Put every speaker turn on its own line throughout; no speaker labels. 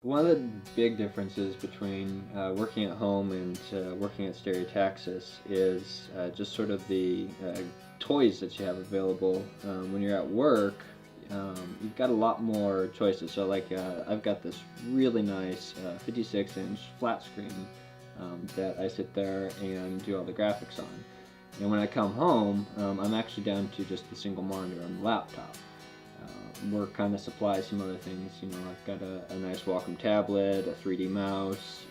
One of the big differences between working at home and working at Stereotaxis is just sort of the toys that you have available. When you're at work, you've got a lot more choices. So like I've got this really nice 56-inch flat screen that I sit there and do all the graphics on. And when I come home, I'm actually down to just the single monitor on the laptop. Work kind of supplies some other things. You know, I've got a nice Wacom tablet, a 3D mouse,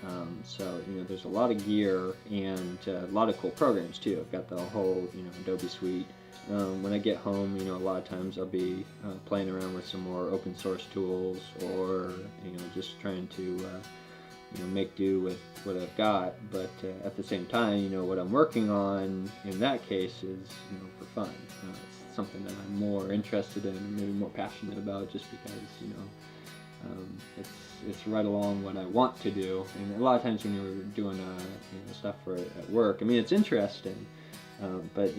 so you know there's a lot of gear and a lot of cool programs too. I've got the whole Adobe suite. When I get home, a lot of times I'll be playing around with some more open source tools, or just trying to make do with what I've got. But at the same time, what I'm working on in that case is for fun. It's something that I'm more interested in and maybe more passionate about, just because it's right along what I want to do. And a lot of times when you're doing stuff for at work, I mean it's interesting, but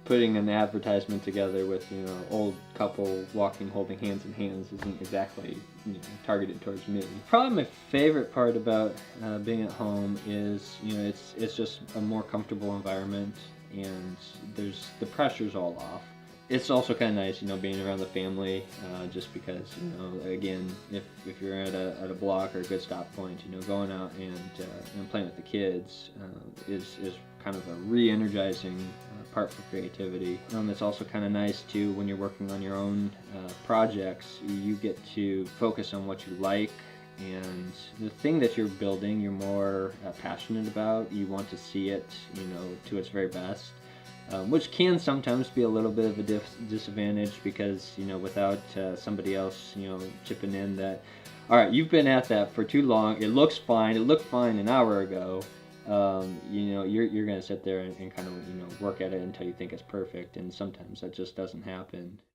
putting an advertisement together with old couple walking holding hands in hands isn't exactly targeted towards me. Probably my favorite part about being at home is it's just a more comfortable environment, and the pressure's all off. It's also kind of nice, being around the family, just because, again, if you're at a block or a good stop point, going out and playing with the kids is kind of a re-energizing part for creativity. It's also kind of nice too when you're working on your own projects. You get to focus on what you like, and the thing that you're building you're more passionate about. You want to see it to its very best. Which can sometimes be a little bit of a disadvantage, because without somebody else chipping in that, all right, you've been at that for too long, it looks fine, it looked fine an hour ago, you're gonna sit there and kind of work at it until you think it's perfect, and sometimes that just doesn't happen.